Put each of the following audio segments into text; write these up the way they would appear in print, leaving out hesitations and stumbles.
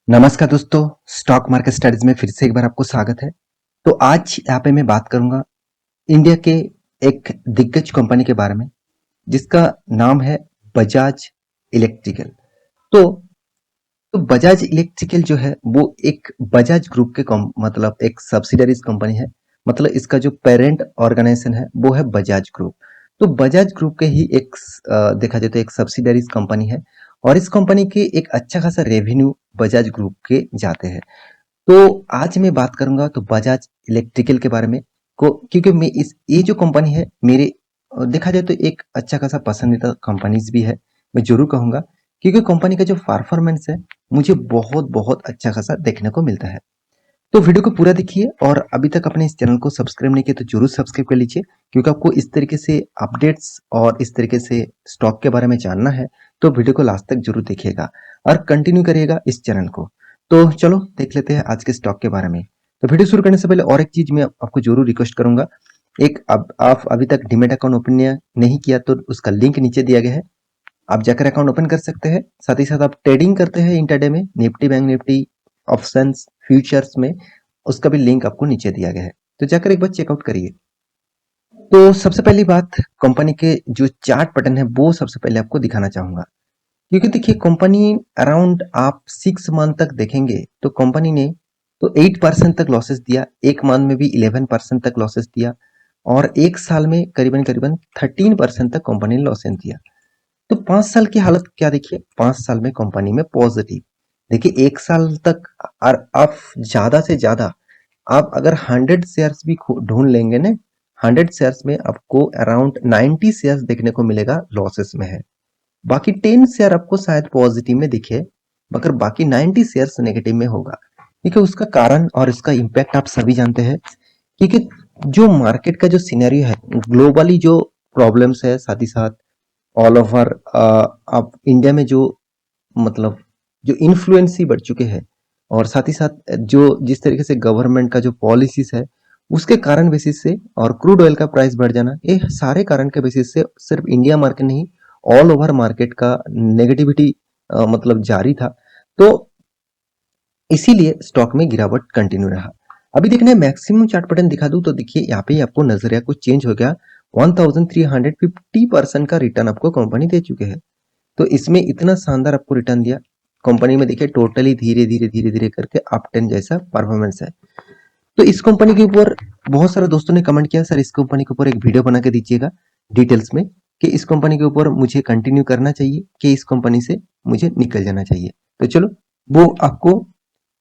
नमस्कार दोस्तों, stock market studies में फिर से एक बार आपको स्वागत है। तो आज यहाँ पे मैं बात करूंगा इंडिया के एक दिग्गज कंपनी के बारे में जिसका नाम है बजाज इलेक्ट्रिकल। तो बजाज इलेक्ट्रिकल जो है वो एक बजाज ग्रुप के मतलब एक सब्सिडरीज कंपनी है। मतलब इसका जो पेरेंट ऑर्गेनाइजेशन है वो है बजाज ग्रुप। तो बजाज ग्रुप के ही एक देखा जाए तो एक सब्सिडरीज कंपनी है और इस कंपनी के एक अच्छा खासा रेवेन्यू बजाज ग्रुप के जाते हैं। तो आज मैं बात करूंगा तो बजाज इलेक्ट्रिकल के बारे में को, क्योंकि मैं इस ये जो कंपनी है मेरे देखा जाए तो एक अच्छा खासा पसंदीदा कंपनीज भी है। मैं जरूर कहूंगा क्योंकि कंपनी का जो परफॉर्मेंस है मुझे बहुत बहुत अच्छा खासा देखने को मिलता है। तो वीडियो को पूरा देखिए और अभी तक अपने इस चैनल को सब्सक्राइब नहीं किया तो जरूर सब्सक्राइब कर लीजिए, क्योंकि आपको इस तरीके से अपडेट्स और इस तरीके से स्टॉक के बारे में जानना है। तो वीडियो को लास्ट तक जरूर देखिएगा और कंटिन्यू करिएगा इस चैनल को। तो चलो देख लेते हैं आज के स्टॉक के बारे में। तो वीडियो शुरू करने से पहले और एक चीज मैं आपको जरूर रिक्वेस्ट करूंगा। एक अब आप अभी तक डीमेट अकाउंट ओपन नहीं किया तो उसका लिंक नीचे दिया गया है, आप जाकर अकाउंट ओपन कर सकते हैं। साथ ही साथ आप ट्रेडिंग करते हैं इंटरडे में Nifty bank Nifty options futures में, उसका भी लिंक आपको नीचे दिया गया है, तो जाकर एक बार चेकआउट करिए। तो सबसे पहली बात, कंपनी के जो चार्ट पैटर्न है वो सबसे पहले आपको दिखाना चाहूंगा, क्योंकि देखिए कंपनी अराउंड आप 6 मंथ तक देखेंगे तो कंपनी ने तो 8% तक लॉसेस दिया, एक मंथ में भी 11% तक लॉसेस दिया और एक साल में करीबन करीबन 13% तक कंपनी ने लॉसेस दिया। तो 5 साल की हालत क्या देखिए, 5 साल में कंपनी में पॉजिटिव। देखिए एक साल तक और आप ज्यादा से ज्यादा आप अगर 100 शेयर्स भी ढूंढ लेंगे ना, 100 शेयर्स में आपको अराउंड 90 शेयर्स देखने को मिलेगा लॉसेस में है। बाकी 10 शेयर आपको शायद पॉजिटिव में दिखे, मगर बाकी 90 शेयर्स नेगेटिव में होगा। क्योंकि उसका कारण और इसका इम्पैक्ट आप सभी जानते हैं, क्योंकि जो मार्केट का जो सिनेरियो है ग्लोबली जो प्रॉब्लम्स है, साथ ही साथ ऑल ओवर अब इंडिया में जो मतलब जो इन्फ्लुएंस ही बढ़ चुके हैं और साथ ही साथ जो जिस तरीके से गवर्नमेंट का जो पॉलिसीज है उसके कारण बेसिस से और क्रूड ऑयल का प्राइस बढ़ जाना, ये सारे कारण के बेसिस से सिर्फ इंडिया मार्केट नहीं ऑल ओवर मार्केट का नेगेटिविटी मतलब जारी था। तो इसीलिए स्टॉक में गिरावट कंटिन्यू रहा। अभी देखने मैक्सिमम चार्ट पैटर्न दिखा दूं तो देखिए यहाँ पे आपको नजरिया कुछ चेंज हो गया। 1350% का रिटर्न आपको कंपनी दे चुके हैं। तो इसमें इतना शानदार आपको रिटर्न दिया कंपनी में, देखिए टोटली धीरे धीरे धीरे धीरे करके अप 10 जैसा परफॉर्मेंस है। तो इस कंपनी के ऊपर बहुत सारे दोस्तों ने कमेंट किया सर इस कंपनी के ऊपर एक वीडियो बना के दीजिएगा डिटेल्स में, कि इस कंपनी के ऊपर मुझे कंटिन्यू करना चाहिए कि इस कंपनी से मुझे निकल जाना चाहिए। तो चलो वो आपको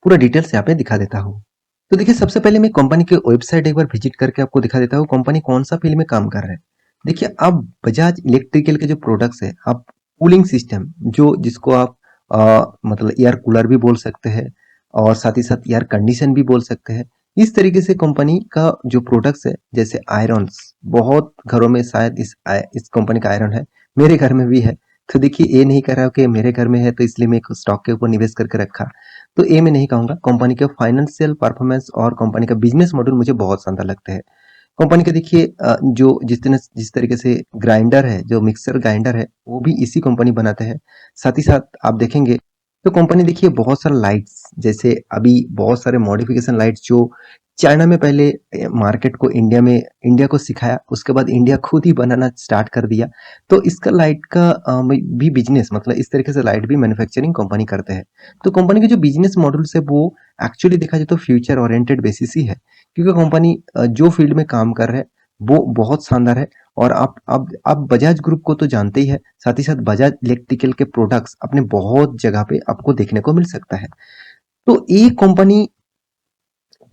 पूरा डिटेल्स यहाँ पे दिखा देता हूँ। तो देखिए सबसे पहले मैं कंपनी के वेबसाइट एक बार विजिट करके आपको दिखा देता हूँ कंपनी कौन सा फील्ड में काम कर रहा है। देखिए आप बजाज इलेक्ट्रिकल के जो प्रोडक्ट्स है, आप कूलिंग सिस्टम जो जिसको आप मतलब एयर कूलर भी बोल सकते हैं और साथ ही साथ एयर कंडीशन भी बोल सकते हैं, इस तरीके से कंपनी का जो प्रोडक्ट्स है जैसे आयरन्स, बहुत घरों में शायद इस कंपनी का आयरन है, मेरे घर में भी है। तो देखिए ये नहीं कह रहा कि मेरे घर में है तो इसलिए मैं स्टॉक के ऊपर निवेश करके रखा, तो ये मैं नहीं कहूंगा। कंपनी के फाइनेंशियल परफॉर्मेंस और कंपनी का बिजनेस मॉडल मुझे बहुत शानदार लगता है। कंपनी का देखिए जो जिस तरीके से ग्राइंडर है, जो मिक्सर ग्राइंडर है वो भी इसी कंपनी बनाते हैं। साथ ही साथ आप देखेंगे तो कंपनी देखिए बहुत सारे लाइट्स, जैसे अभी बहुत सारे मॉडिफिकेशन लाइट्स जो चाइना में पहले मार्केट को इंडिया को सिखाया, उसके बाद इंडिया खुद ही बनाना स्टार्ट कर दिया। तो इसका लाइट का भी बिजनेस, मतलब इस तरीके से लाइट भी मैन्युफैक्चरिंग कंपनी करते हैं। तो कंपनी के जो बिजनेस मॉडल्स है वो एक्चुअली देखा जाए तो फ्यूचर ओरिएंटेड बेसिस ही है, क्योंकि कंपनी जो फील्ड में काम कर रहे हैं वो बहुत शानदार है। और आप बजाज ग्रुप को तो जानते ही है, साथ ही साथ बजाज इलेक्ट्रिकल के प्रोडक्ट्स अपने बहुत जगह पे आपको देखने को मिल सकता है। तो ये कंपनी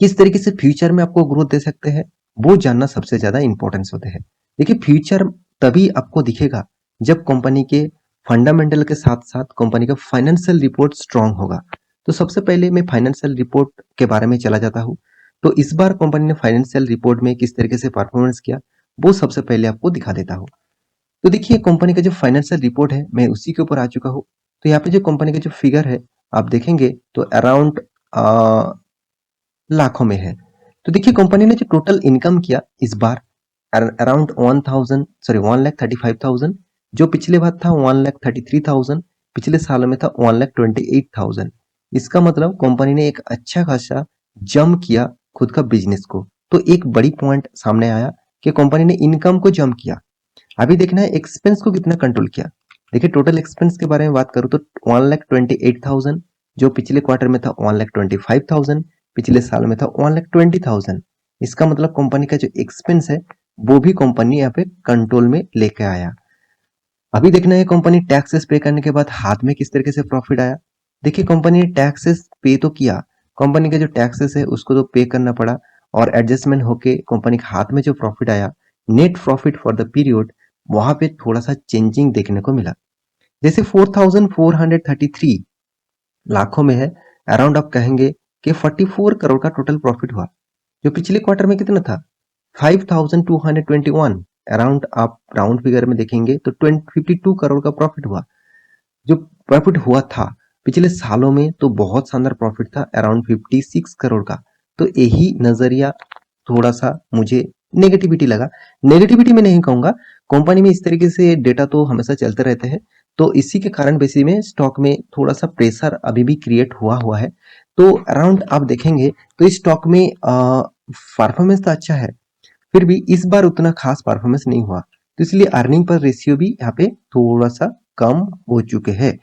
किस तरीके से फ्यूचर में आपको ग्रोथ दे सकते हैं वो जानना सबसे ज्यादा इंपॉर्टेंस होते हैं। देखिए फ्यूचर तभी आपको दिखेगा जब कंपनी के फंडामेंटल के साथ साथ कंपनी का फाइनेंशियल रिपोर्ट स्ट्रांग होगा। तो सबसे पहले मैं फाइनेंशियल रिपोर्ट के बारे में चला जाता हूँ। तो इस बार कंपनी ने फाइनेंशियल रिपोर्ट में किस तरीके से परफॉर्मेंस किया वो सबसे पहले आपको दिखा देता हूँ। तो देखिए कंपनी का जो फाइनेंशियल रिपोर्ट है मैं उसी के ऊपर आ चुका हूँ। तो यहाँ पे जो कंपनी का जो फिगर है आप देखेंगे तो अराउंड लाखों में है। तो देखिए कंपनी ने जो टोटल इनकम किया इस बार अराउंड 1 लाख 35,000, जो पिछले बार था 1,33,000, पिछले साल में था 1,28,000। इसका मतलब कंपनी ने एक अच्छा खासा जंप किया खुद का बिजनेस को। तो एक बड़ी पॉइंट सामने आया कि कंपनी ने इनकम को जंप किया। अभी देखना है एक्सपेंस को कितना कंट्रोल किया। देखिए टोटल एक्सपेंस के बारे में बात करूँ तो 1,28,000 जो पिछले क्वार्टर में था 1,25,000, पिछले साल में था 1,20,000। इसका मतलब कंपनी का जो एक्सपेंस है वो भी कंपनी यहाँ पे कंट्रोल में लेके आया। अभी देखना है कंपनी टैक्सेस पे करने के बाद हाथ में किस तरीके से प्रॉफिट आया। देखिए कंपनी ने टैक्सेस पे तो किया, कंपनी का जो टैक्सेस है उसको तो पे करना पड़ा और एडजस्टमेंट होके कंपनी के हाथ में जो प्रॉफिट आया, net profit for the period, वहां पे थोड़ा सा चेंजिंग देखने को मिला। जैसे 4,433 लाखों में है, अराउंड आप कहेंगे कि 44 करोड़ का टोटल प्रॉफिट हुआ। जो पिछले क्वार्टर में कितना था 5,221, अराउंड आप राउंड फिगर में देखेंगे तो 52 करोड़ का प्रॉफिट हुआ। जो प्रॉफिट हुआ था पिछले सालों में तो बहुत शानदार प्रॉफिट था अराउंड 56 करोड़ का। तो यही नजरिया थोड़ा सा मुझे नेगेटिविटी लगा। नेगेटिविटी में नहीं कहूंगा, कंपनी में इस तरीके से डेटा तो हमेशा चलते रहते हैं, तो इसी के कारण बेसिस में स्टॉक में थोड़ा सा प्रेशर अभी भी क्रिएट हुआ हुआ है। तो अराउंड आप देखेंगे तो इस स्टॉक में परफॉर्मेंस तो अच्छा है, फिर भी इस बार उतना खास परफॉर्मेंस नहीं हुआ, तो इसलिए अर्निंग पर रेशियो भी यहाँ पे थोड़ा सा कम हो चुके हैं।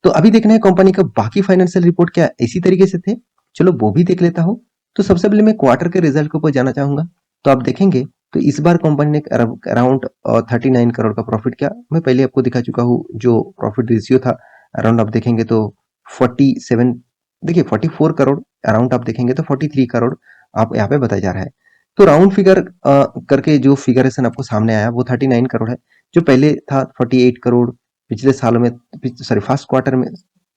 तो अभी देखना है कंपनी का बाकी फाइनेंशियल रिपोर्ट क्या इसी तरीके से थे, चलो वो भी देख लेता हूँ। तो सबसे पहले मैं क्वार्टर के रिजल्ट के ऊपर जाना चाहूंगा। तो आप देखेंगे तो इस बार कंपनी ने अराउंड 39 करोड़ का प्रॉफिट किया। मैं पहले आपको दिखा चुका हूँ जो प्रॉफिट रेशियो था, अराउंड आप देखेंगे तो 47, देखिए 44 करोड़, अराउंड आप देखेंगे तो 43 करोड़ आप यहाँ पे बताया जा रहा है। तो राउंड फिगर करके जो फिगरेशन आपको सामने आया वो 39 करोड़ है, जो पहले था 48 करोड़, पिछले सालों में सॉरी फर्स्ट क्वार्टर में,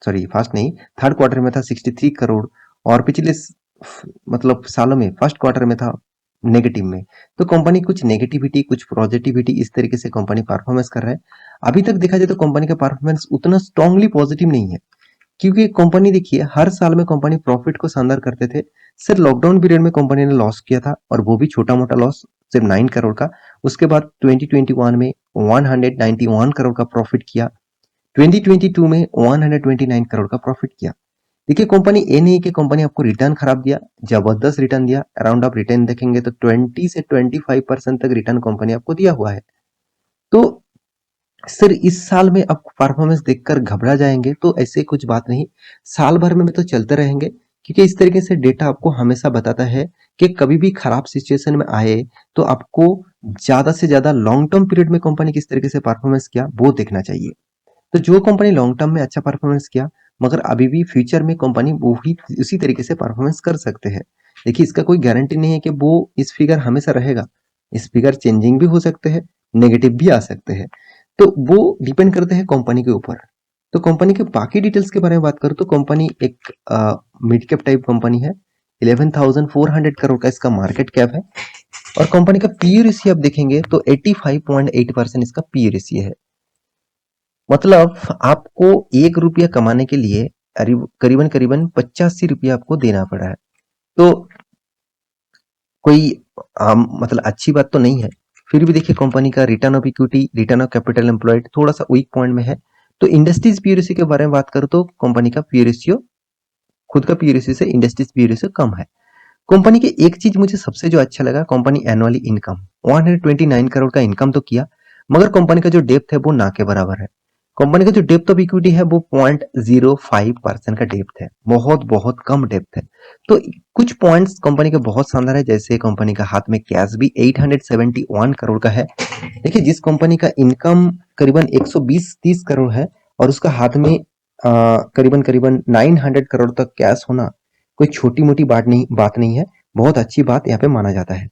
सॉरी फर्स्ट नहीं थर्ड क्वार्टर में था 63 करोड़, और पिछले मतलब सालों में फर्स्ट क्वार्टर में था नेगेटिव में। तो कंपनी कुछ नेगेटिविटी कुछ पॉजिटिविटी इस तरीके से कंपनी परफॉर्मेंस कर रहा है। अभी तक देखा जाए तो कंपनी का परफॉर्मेंस उतना स्ट्रांगली पॉजिटिव नहीं है, क्योंकि कंपनी देखिए हर साल में कंपनी प्रॉफिट को शानदार करते थे। सिर्फ लॉकडाउन पीरियड में कंपनी ने लॉस किया था, और वो भी छोटा मोटा लॉस, सिर्फ 9 करोड़ का। उसके बाद 2021 में 191 करोड़ का प्रॉफिट किया, 2022 में 129 करोड़ का प्रॉफिट किया। देखिए कंपनी ये नहीं कि कंपनी आपको रिटर्न खराब दिया, जबरदस्त रिटर्न दिया। अराउंड आप रिटर्न देखेंगे तो 20 से 25% तक रिटर्न कंपनी आपको दिया हुआ है। तो सर इस साल में आप परफॉर्मेंस देखकर घबरा जाएंगे तो ऐसे कुछ बात नहीं, साल भर में तो चलते रहेंगे, क्योंकि इस तरीके से डेटा आपको हमेशा बताता है कि कभी भी खराब सिचुएशन में आए तो आपको ज्यादा से ज्यादा लॉन्ग टर्म पीरियड में कंपनी किस तरीके से परफॉर्मेंस किया वो देखना चाहिए। तो जो कंपनी लॉन्ग टर्म में अच्छा परफॉर्मेंस किया, मगर अभी भी फ्यूचर में कंपनी वो ही उसी तरीके से परफॉर्मेंस कर सकते हैं। देखिए इसका कोई गारंटी नहीं है कि वो इस फिगर हमेशा रहेगा, इस फिगर चेंजिंग भी हो सकते हैं, नेगेटिव भी आ सकते हैं, तो वो डिपेंड करते हैं कंपनी के ऊपर। तो कंपनी के बाकी डिटेल्स के बारे में बात करूं तो कंपनी एक मिड कैप टाइप कंपनी है, 11,400 करोड़ का इसका मार्केट कैप है, और कंपनी का पी रेशियो आप देखेंगे तो 85.8% इसका पी रेशियो है। मतलब आपको 1 रुपया कमाने के लिए करीबन करीबन 85 रुपया आपको देना पड़ा है। तो कोई मतलब अच्छी बात तो नहीं है। फिर भी देखिए कंपनी का return of equity, return of capital employed थोड़ा सा वीक पॉइंट में है। तो इंडस्ट्रीज पी रेशियो के बारे में बात करूं तो कंपनी का पी रेशियो खुद का पी रेशियो से इंडस्ट्रीज पी रेशियो कम है। कंपनी की एक चीज मुझे सबसे जो अच्छा लगा, कंपनी एनुअली इनकम 129 करोड़ का इनकम तो किया, मगर कंपनी का जो डेप्थ है वो ना के बराबर है। कंपनी का जो डेप्थ ऑफ इक्विटी है वो 0.05% का डेप्थ है, बहुत बहुत कम डेप्थ है। तो कुछ पॉइंट्स कंपनी के बहुत शानदार है, जैसे कंपनी का हाथ में कैश भी 871 करोड़ का है। देखिए जिस कंपनी का इनकम करीबन 120-30 करोड़ है और उसका हाथ में करीबन करीबन 900 करोड़ तक कैश होना कोई छोटी मोटी बात नहीं है, बहुत अच्छी बात यहाँ पे माना जाता है।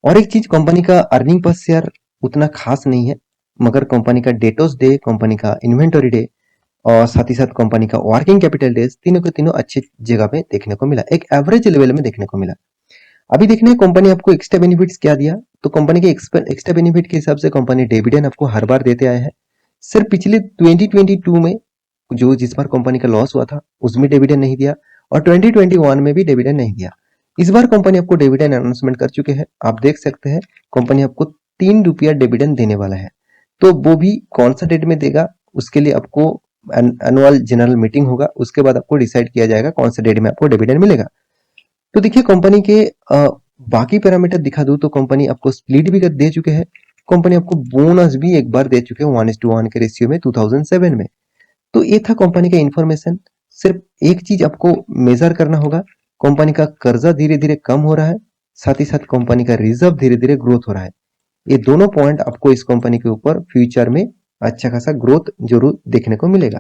और एक चीज, कंपनी का अर्निंग पर शेयर उतना खास नहीं है, मगर कंपनी का डेटोस डे, कंपनी का इन्वेंटरी डे और साथ ही साथ कंपनी का वर्किंग कैपिटल डेज, तीनों के तीनों अच्छी जगह पे देखने को मिला, एक एवरेज लेवल में देखने को मिला। अभी देखने कंपनी आपको एक्स्ट्रा बेनिफिट्स क्या दिया, तो कंपनी के एक्स्ट्रा बेनिफिट के हिसाब से कंपनी डिविडेंड आपको हर बार देते आए हैं। सिर्फ पिछले 2022 में जो जिस बार कंपनी का लॉस हुआ था उसमें डिविडेंड नहीं दिया, और 2021 में भी डिविडेंड नहीं दिया। इस बार कंपनी आपको डिविडेंड अनाउंसमेंट कर चुके हैं, आप देख सकते हैं कंपनी आपको 3 रुपया डिविडेंड देने वाला है। तो वो भी कौन सा डेट में देगा उसके लिए आपको एनुअल जनरल मीटिंग होगा, उसके बाद आपको डिसाइड किया जाएगा कौन से डेट में आपको डिविडेंड मिलेगा। तो देखिए कंपनी के बाकी पैरामीटर दिखा दूं तो कंपनी आपको स्प्लिट भी दे चुके हैं, कंपनी आपको बोनस भी एक बार दे चुके हैं 1:1 के रेशियो में 2007 में। तो ये था कंपनी का इंफॉर्मेशन। सिर्फ एक चीज आपको मेजर करना होगा, कंपनी का कर्जा धीरे धीरे कम हो रहा है, साथ ही साथ कंपनी का रिजर्व धीरे धीरे ग्रोथ हो रहा है। ये दोनों पॉइंट आपको इस कंपनी के ऊपर फ्यूचर में अच्छा खासा ग्रोथ जरूर देखने को मिलेगा।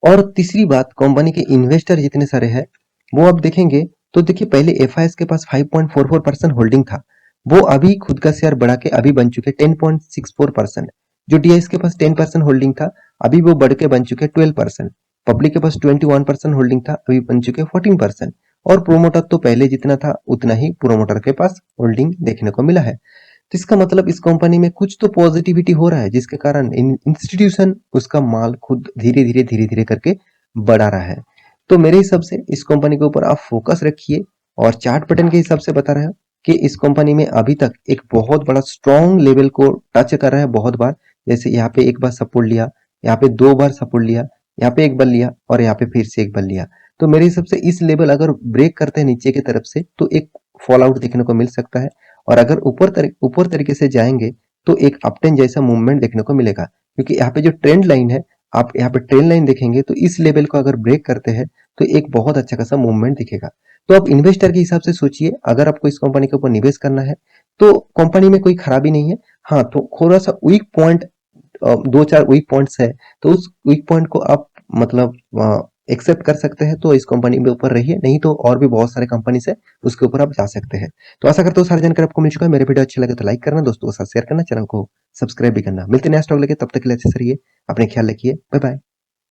और तीसरी बात, कंपनी के इन्वेस्टर जितने सारे हैं वो आप देखेंगे तो देखिए पहले एफआईएस के पास 5.44% होल्डिंग था, वो अभी खुद का शेयर बढ़ा के अभी बन चुके 10.64%। जो डीआईएस के पास 10% होल्डिंग था, अभी वो बढ़ के बन चुके 12%। पब्लिक के पास 21% होल्डिंग था, अभी बन चुके 14%। और प्रोमोटर तो पहले जितना था उतना ही प्रोमोटर के पास होल्डिंग देखने को मिला है। तो इसका मतलब इस कंपनी में कुछ तो पॉजिटिविटी हो रहा है, जिसके कारण इंस्टीट्यूशन उसका माल खुद धीरे धीरे करके बढ़ा रहा है। तो मेरे हिसाब से इस कंपनी के ऊपर आप फोकस रखिए। और चार्ट पैटर्न के हिसाब से बता रहा है कि इस कंपनी में अभी तक एक बहुत बड़ा स्ट्रॉन्ग लेवल को टच कर रहा है बहुत बार। जैसे यहाँ पे एक बार सपोर्ट लिया, यहाँ पे 2 बार सपोर्ट लिया, यहाँ पे एक बार लिया और यहाँ पे फिर से एक बार लिया। तो मेरे हिसाब से इस लेवल अगर ब्रेक करते हैं नीचे की तरफ से तो एक फॉल आउट देखने को मिल सकता है। और अगर ऊपर तरीके से जाएंगे तो एक अपटेन जैसा मूवमेंट देखने को मिलेगा, क्योंकि यहाँ पे जो ट्रेंड लाइन है, आप यहाँ पे ट्रेंड लाइन देखेंगे तो इस लेवल को अगर ब्रेक करते हैं तो एक बहुत अच्छा खासा मूवमेंट दिखेगा। तो आप इन्वेस्टर के हिसाब से सोचिए, अगर आपको इस कंपनी के ऊपर निवेश करना है तो कंपनी में कोई खराबी नहीं है। हाँ, तो थोड़ा सा वीक पॉइंट, 2-4 वीक पॉइंट्स है, तो उस वीक पॉइंट को आप मतलब एक्सेप्ट कर सकते हैं तो इस कंपनी के ऊपर रहिए, नहीं तो और भी बहुत सारे कंपनीज है उसके ऊपर आप जा सकते हैं। तो आशा करता हूँ सारी जानकारी आपको मिल चुका है। मेरे वीडियो अच्छे लगे तो लाइक करना, दोस्तों के साथ शेयर करना, चैनल को सब्सक्राइब भी करना। मिलते हैं नया स्टॉक लेके, तब तक के लिए अच्छे से रहिए, अपने ख्याल रखिए, बाय बाय।